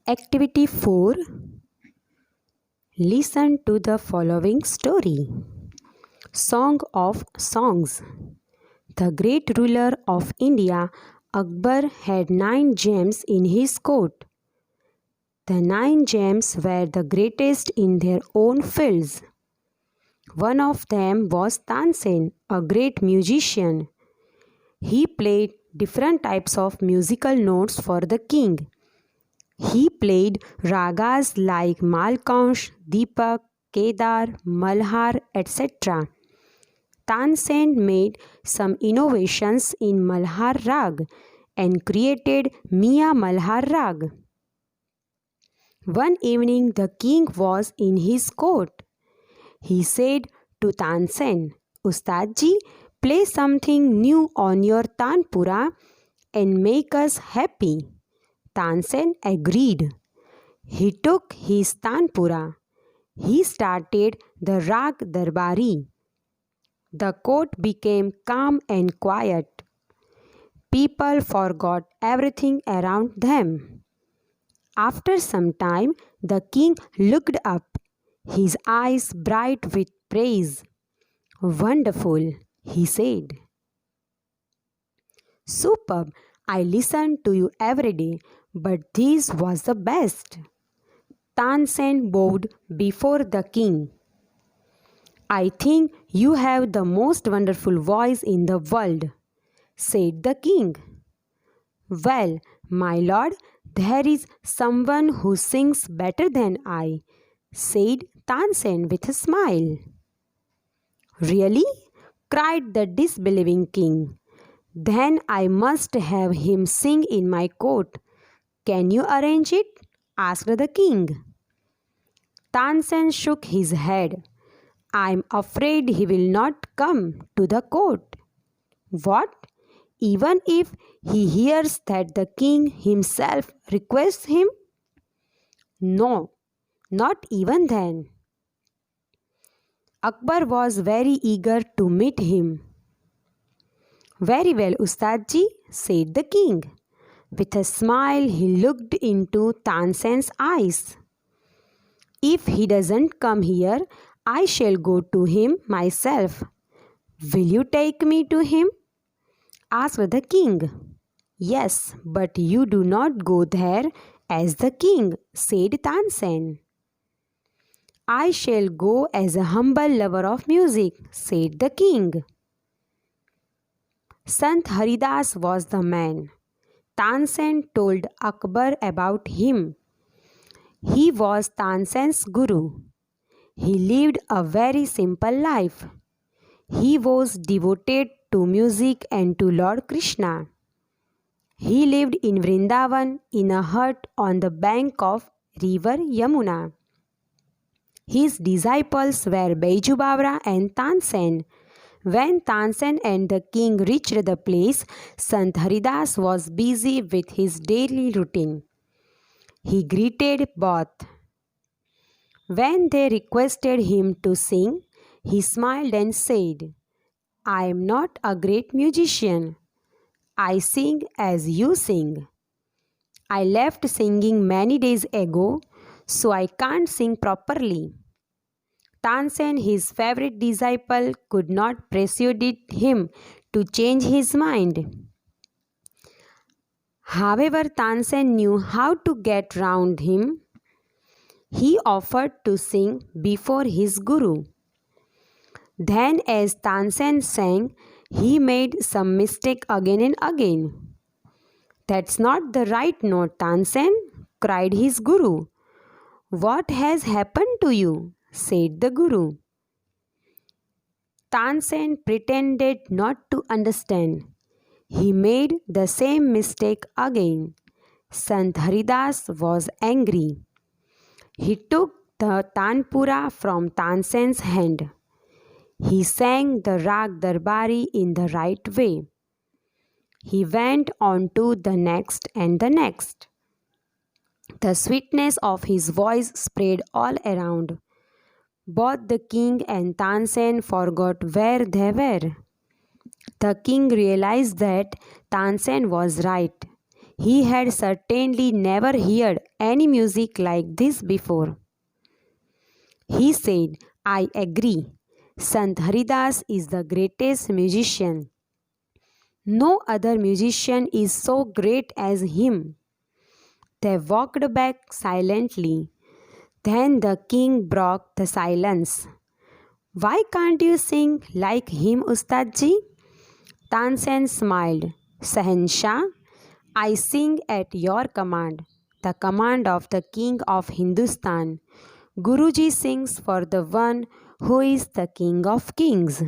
Activity 4. Listen to the following story. Song of Songs. The great ruler of India, Akbar, had 9 gems in his court. The 9 gems were the greatest in their own fields. One of them was Tansen, a great musician. He played different types of musical notes for the king. He played ragas like Malkansh, Deepak, Kedar, Malhar, etc. Tansen made some innovations in Malhar Rag and created Mia Malhar Rag. One evening the king was in his court. He said to Tansen, "Ustadji, play something new on your Tanpura and make us happy." Tansen agreed. He took his Tanpura. He started the Rag Darbari. The court became calm and quiet. People forgot everything around them. After some time, the king looked up, his eyes bright with praise. "Wonderful," he said. "Superb. I listen to you every day, but this was the best." Tansen bowed before the king. "I think you have the most wonderful voice in the world," said the king. "Well, my lord, there is someone who sings better than I," said Tansen with a smile. "Really?" cried the disbelieving king. "Then I must have him sing in my court. Can you arrange it?" asked the king. Tansen shook his head. "I'm afraid he will not come to the court." "What? Even if he hears that the king himself requests him?" "No, not even then." Akbar was very eager to meet him. "Very well, Ustadji," said the king. With a smile, he looked into Tansen's eyes. "If he doesn't come here, I shall go to him myself." "Will you take me to him?" asked the king. "Yes, but you do not go there as the king," said Tansen. "I shall go as a humble lover of music," said the king. Sant Haridas was the man. Tansen told Akbar about him. He was Tansen's guru. He lived a very simple life. He was devoted to music and to Lord Krishna. He lived in Vrindavan in a hut on the bank of river Yamuna. His disciples were Baiju Bawra and Tansen. When Tansen and the king reached the place, Sant Haridas was busy with his daily routine. He greeted both. When they requested him to sing, he smiled and said, "I am not a great musician. I sing as you sing. I left singing many days ago, so I can't sing properly." Tansen, his favorite disciple, could not persuade him to change his mind. However, Tansen knew how to get round him. He offered to sing before his guru. Then, as Tansen sang, he made some mistake again and again. "That's not the right note, Tansen," cried his guru. "What has happened to you?" said the guru. Tansen pretended not to understand. He made the same mistake again. Sant Haridas was angry. He took the Tanpura from Tansen's hand. He sang the Rag Darbari in the right way. He went on to the next and the next. The sweetness of his voice spread all around. Both the king and Tansen forgot where they were. The king realized that Tansen was right. He had certainly never heard any music like this before. He said, I agree. Sant Haridas is the greatest musician. No other musician is so great as him. They walked back silently. Then the king broke the silence. Why can't you sing like him, Ustadji? Tansen smiled. Sahanshah, I sing at your command, the command of the king of Hindustan. Guruji sings for the one who is the king of kings.